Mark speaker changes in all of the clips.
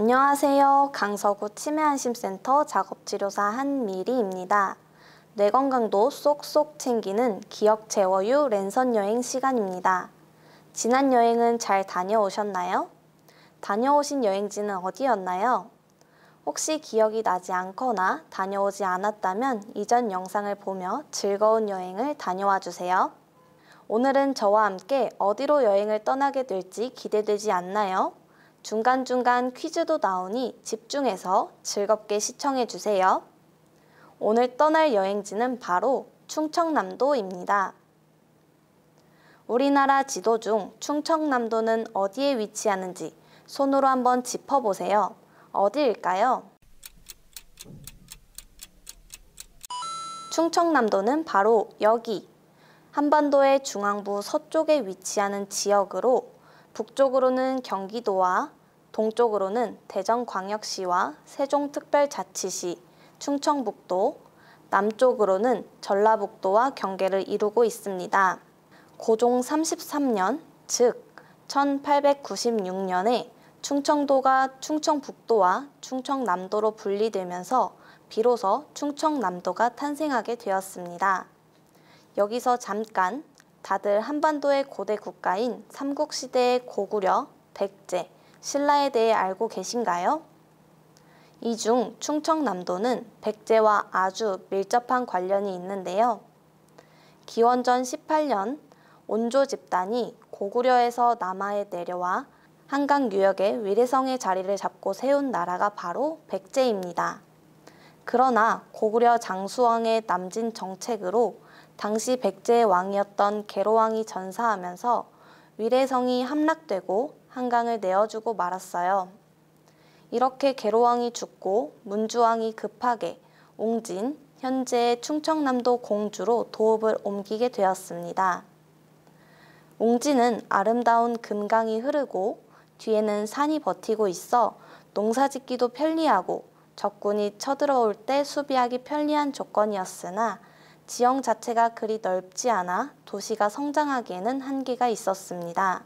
Speaker 1: 안녕하세요. 강서구 치매안심센터 작업치료사 한미리입니다. 뇌 건강도 쏙쏙 챙기는 기억 제워유 랜선 여행 시간입니다. 지난 여행은 잘 다녀오셨나요? 다녀오신 여행지는 어디였나요? 혹시 기억이 나지 않거나 다녀오지 않았다면 이전 영상을 보며 즐거운 여행을 다녀와 주세요. 오늘은 저와 함께 어디로 여행을 떠나게 될지 기대되지 않나요? 중간중간 퀴즈도 나오니 집중해서 즐겁게 시청해 주세요. 오늘 떠날 여행지는 바로 충청남도입니다. 우리나라 지도 중 충청남도는 어디에 위치하는지 손으로 한번 짚어보세요. 어디일까요? 충청남도는 바로 여기, 한반도의 중앙부 서쪽에 위치하는 지역으로 북쪽으로는 경기도와 동쪽으로는 대전광역시와 세종특별자치시, 충청북도, 남쪽으로는 전라북도와 경계를 이루고 있습니다. 고종 33년, 즉 1896년에 충청도가 충청북도와 충청남도로 분리되면서 비로소 충청남도가 탄생하게 되었습니다. 여기서 잠깐 다들 한반도의 고대 국가인 삼국시대의 고구려, 백제, 신라에 대해 알고 계신가요? 이 중 충청남도는 백제와 아주 밀접한 관련이 있는데요. 기원전 18년 온조 집단이 고구려에서 남하에 내려와 한강 유역의 위례성의 자리를 잡고 세운 나라가 바로 백제입니다. 그러나 고구려 장수왕의 남진 정책으로 당시 백제의 왕이었던 계로왕이 전사하면서 위례성이 함락되고 한강을 내어주고 말았어요. 이렇게 계로왕이 죽고 문주왕이 급하게 옹진, 현재의 충청남도 공주로 도읍을 옮기게 되었습니다. 옹진은 아름다운 금강이 흐르고 뒤에는 산이 버티고 있어 농사짓기도 편리하고 적군이 쳐들어올 때 수비하기 편리한 조건이었으나 지형 자체가 그리 넓지 않아 도시가 성장하기에는 한계가 있었습니다.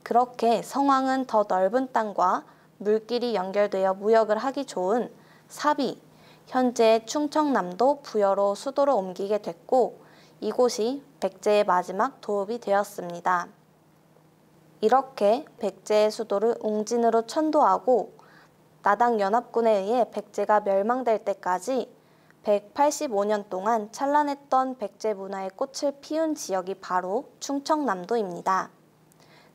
Speaker 1: 그렇게 성왕은 더 넓은 땅과 물길이 연결되어 무역을 하기 좋은 사비, 현재 충청남도 부여로 수도를 옮기게 됐고 이곳이 백제의 마지막 도읍이 되었습니다. 이렇게 백제의 수도를 옹진으로 천도하고 나당 연합군에 의해 백제가 멸망될 때까지 185년 동안 찬란했던 백제 문화의 꽃을 피운 지역이 바로 충청남도입니다.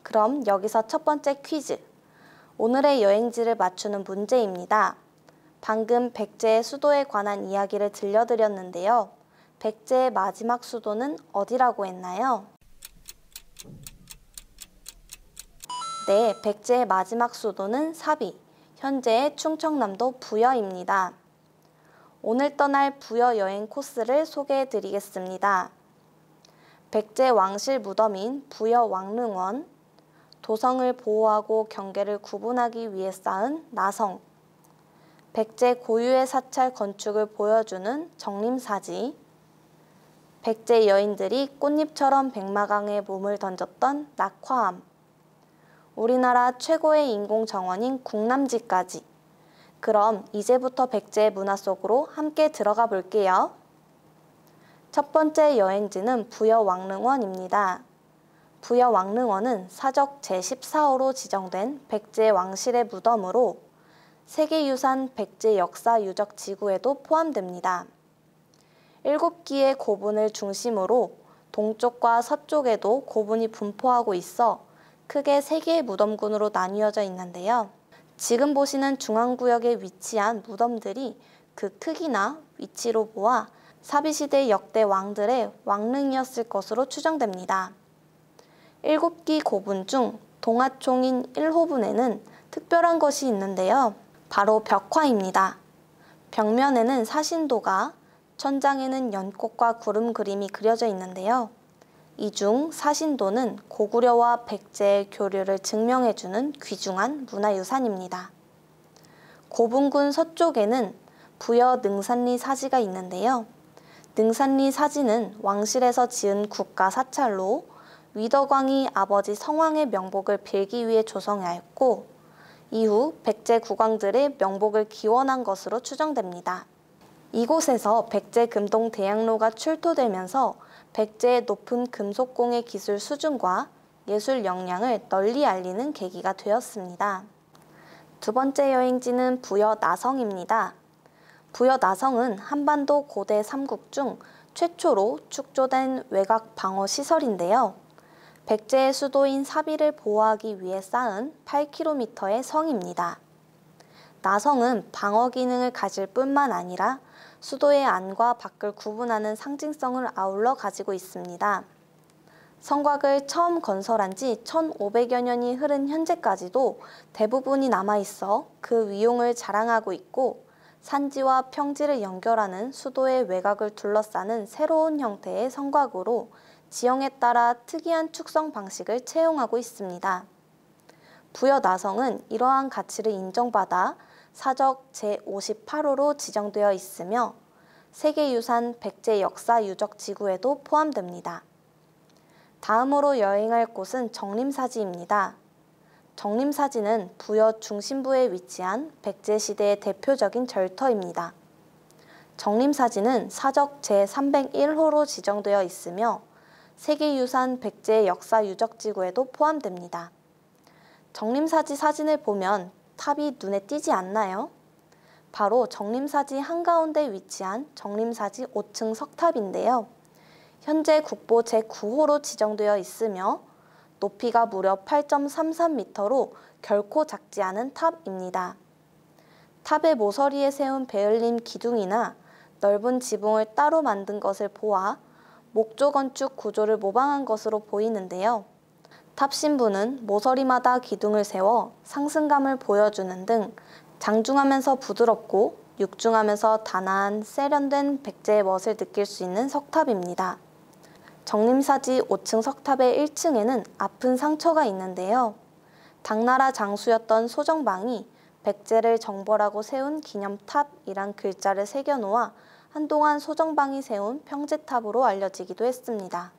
Speaker 1: 그럼 여기서 첫 번째 퀴즈. 오늘의 여행지를 맞추는 문제입니다. 방금 백제의 수도에 관한 이야기를 들려드렸는데요. 백제의 마지막 수도는 어디라고 했나요? 네, 백제의 마지막 수도는 사비, 현재의 충청남도 부여입니다. 오늘 떠날 부여 여행 코스를 소개해 드리겠습니다. 백제 왕실 무덤인 부여 왕릉원, 도성을 보호하고 경계를 구분하기 위해 쌓은 나성, 백제 고유의 사찰 건축을 보여주는 정림사지, 백제 여인들이 꽃잎처럼 백마강에 몸을 던졌던 낙화암, 우리나라 최고의 인공정원인 국람지까지. 그럼 이제부터 백제의 문화 속으로 함께 들어가 볼게요. 첫 번째 여행지는 부여왕릉원입니다. 부여왕릉원은 사적 제14호로 지정된 백제 왕실의 무덤으로 세계유산 백제 역사 유적 지구에도 포함됩니다. 7기의 고분을 중심으로 동쪽과 서쪽에도 고분이 분포하고 있어 크게 3개의 무덤군으로 나뉘어져 있는데요. 지금 보시는 중앙구역에 위치한 무덤들이 그 크기나 위치로 보아 사비시대 역대 왕들의 왕릉이었을 것으로 추정됩니다. 7기 고분 중 동아총인 1호분에는 특별한 것이 있는데요. 바로 벽화입니다. 벽면에는 사신도가, 천장에는 연꽃과 구름 그림이 그려져 있는데요. 이 중 사신도는 고구려와 백제의 교류를 증명해주는 귀중한 문화유산입니다. 고분군 서쪽에는 부여 능산리 사지가 있는데요. 능산리 사지는 왕실에서 지은 국가 사찰로 위덕왕이 아버지 성왕의 명복을 빌기 위해 조성하였고 이후 백제 국왕들의 명복을 기원한 것으로 추정됩니다. 이곳에서 백제 금동 대학로가 출토되면서 백제의 높은 금속공예 기술 수준과 예술 역량을 널리 알리는 계기가 되었습니다. 두 번째 여행지는 부여 나성입니다. 부여 나성은 한반도 고대 삼국 중 최초로 축조된 외곽 방어 시설인데요. 백제의 수도인 사비를 보호하기 위해 쌓은 8km의 성입니다. 나성은 방어 기능을 가질 뿐만 아니라 수도의 안과 밖을 구분하는 상징성을 아울러 가지고 있습니다. 성곽을 처음 건설한 지 1500여 년이 흐른 현재까지도 대부분이 남아있어 그 위용을 자랑하고 있고, 산지와 평지를 연결하는 수도의 외곽을 둘러싸는 새로운 형태의 성곽으로 지형에 따라 특이한 축성 방식을 채용하고 있습니다. 부여 나성은 이러한 가치를 인정받아 사적 제58호로 지정되어 있으며 세계유산 백제 역사 유적 지구에도 포함됩니다. 다음으로 여행할 곳은 정림사지입니다. 정림사지는 부여 중심부에 위치한 백제시대의 대표적인 절터입니다. 정림사지는 사적 제301호로 지정되어 있으며 세계유산 백제 역사 유적 지구에도 포함됩니다. 정림사지 사진을 보면 탑이 눈에 띄지 않나요? 바로 정림사지 한가운데 위치한 정림사지 5층 석탑인데요. 현재 국보 제9호로 지정되어 있으며 높이가 무려 8.33m로 결코 작지 않은 탑입니다. 탑의 모서리에 세운 베을림 기둥이나 넓은 지붕을 따로 만든 것을 보아 목조 건축 구조를 모방한 것으로 보이는데요. 탑 신부는 모서리마다 기둥을 세워 상승감을 보여주는 등 장중하면서 부드럽고 육중하면서 단아한 세련된 백제의 멋을 느낄 수 있는 석탑입니다. 정림사지 5층 석탑의 1층에는 아픈 상처가 있는데요. 당나라 장수였던 소정방이 백제를 정벌하고 세운 기념탑이란 글자를 새겨놓아 한동안 소정방이 세운 평제탑으로 알려지기도 했습니다.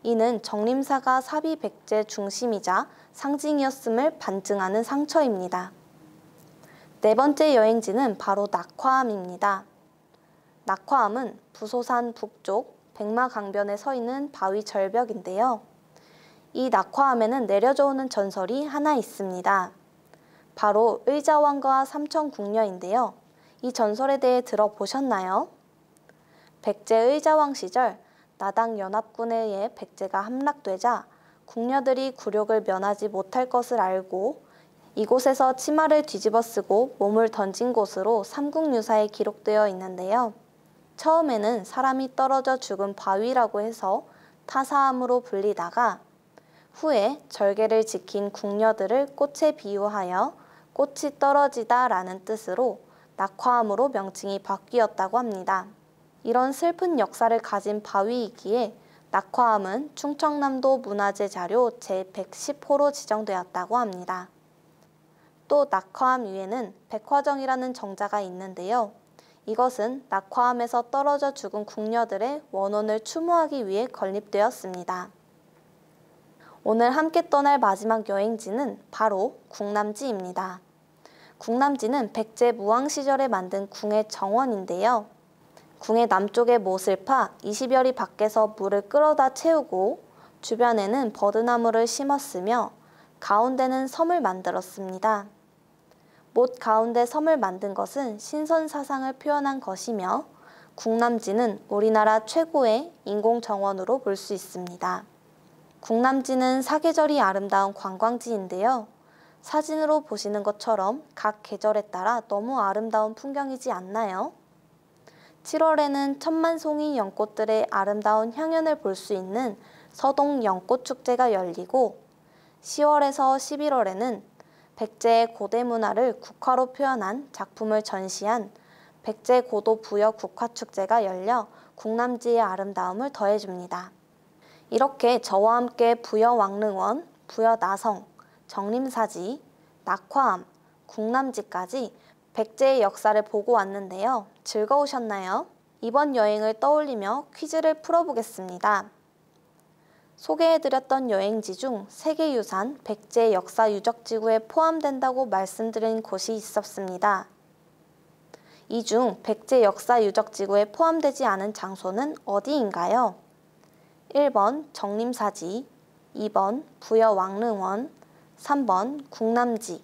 Speaker 1: 이는 정림사가 사비 백제 중심이자 상징이었음을 반증하는 상처입니다. 네 번째 여행지는 바로 낙화암입니다. 낙화암은 부소산 북쪽 백마강변에 서 있는 바위 절벽인데요. 이 낙화암에는 내려져 오는 전설이 하나 있습니다. 바로 의자왕과 삼천궁녀인데요. 이 전설에 대해 들어보셨나요? 백제 의자왕 시절 나당 연합군에 의해 백제가 함락되자 궁녀들이 굴욕을 면하지 못할 것을 알고 이곳에서 치마를 뒤집어 쓰고 몸을 던진 곳으로 삼국유사에 기록되어 있는데요. 처음에는 사람이 떨어져 죽은 바위라고 해서 타사암으로 불리다가 후에 절개를 지킨 궁녀들을 꽃에 비유하여 꽃이 떨어지다 라는 뜻으로 낙화암으로 명칭이 바뀌었다고 합니다. 이런 슬픈 역사를 가진 바위이기에 낙화암은 충청남도 문화재 자료 제110호로 지정되었다고 합니다. 또 낙화암 위에는 백화정이라는 정자가 있는데요. 이것은 낙화암에서 떨어져 죽은 궁녀들의 원혼을 추모하기 위해 건립되었습니다. 오늘 함께 떠날 마지막 여행지는 바로 궁남지입니다. 궁남지는 백제 무왕 시절에 만든 궁의 정원인데요. 궁의 남쪽에 못을 파 20여리 밖에서 물을 끌어다 채우고 주변에는 버드나무를 심었으며 가운데는 섬을 만들었습니다. 못 가운데 섬을 만든 것은 신선사상을 표현한 것이며 궁남지는 우리나라 최고의 인공정원으로 볼 수 있습니다. 궁남지는 사계절이 아름다운 관광지인데요. 사진으로 보시는 것처럼 각 계절에 따라 너무 아름다운 풍경이지 않나요? 7월에는 천만송이 연꽃들의 아름다운 향연을 볼 수 있는 서동 연꽃축제가 열리고 10월에서 11월에는 백제의 고대 문화를 국화로 표현한 작품을 전시한 백제 고도 부여 국화축제가 열려 궁남지의 아름다움을 더해줍니다. 이렇게 저와 함께 부여 왕릉원, 부여 나성, 정림사지, 낙화암, 궁남지까지 백제의 역사를 보고 왔는데요. 즐거우셨나요? 이번 여행을 떠올리며 퀴즈를 풀어보겠습니다. 소개해드렸던 여행지 중 세계유산 백제 역사유적지구에 포함된다고 말씀드린 곳이 있었습니다. 이 중 백제 역사유적지구에 포함되지 않은 장소는 어디인가요? 1번 정림사지, 2번 부여왕릉원, 3번 국남지,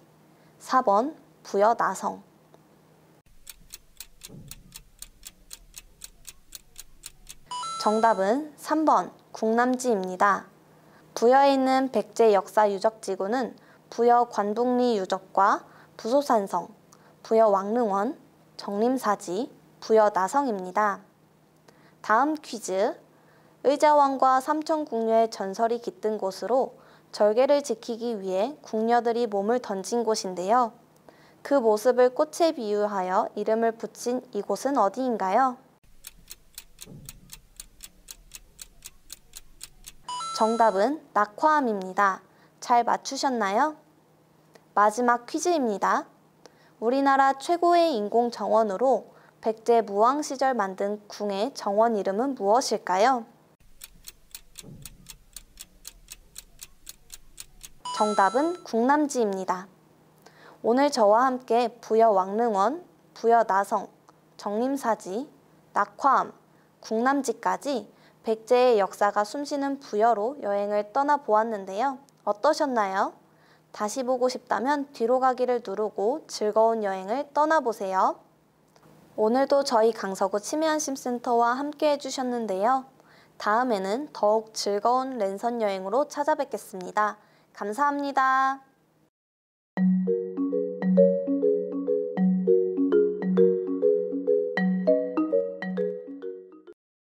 Speaker 1: 4번 부여나성. 정답은 3번 국남지입니다. 부여에 있는 백제 역사유적지구는 부여 관북리 유적과 부소산성, 부여왕릉원, 정림사지, 부여나성입니다. 다음 퀴즈. 의자왕과 삼천궁녀의 전설이 깃든 곳으로 절개를 지키기 위해 궁녀들이 몸을 던진 곳인데요. 그 모습을 꽃에 비유하여 이름을 붙인 이곳은 어디인가요? 정답은 낙화암입니다. 잘 맞추셨나요? 마지막 퀴즈입니다. 우리나라 최고의 인공 정원으로 백제 무왕 시절 만든 궁의 정원 이름은 무엇일까요? 정답은 국남지입니다. 오늘 저와 함께 부여왕릉원, 부여나성, 정림사지, 낙화암, 국남지까지 백제의 역사가 숨쉬는 부여로 여행을 떠나보았는데요. 어떠셨나요? 다시 보고 싶다면 뒤로 가기를 누르고 즐거운 여행을 떠나보세요. 오늘도 저희 강서구 치매안심센터와 함께 해주셨는데요. 다음에는 더욱 즐거운 랜선 여행으로 찾아뵙겠습니다. 감사합니다.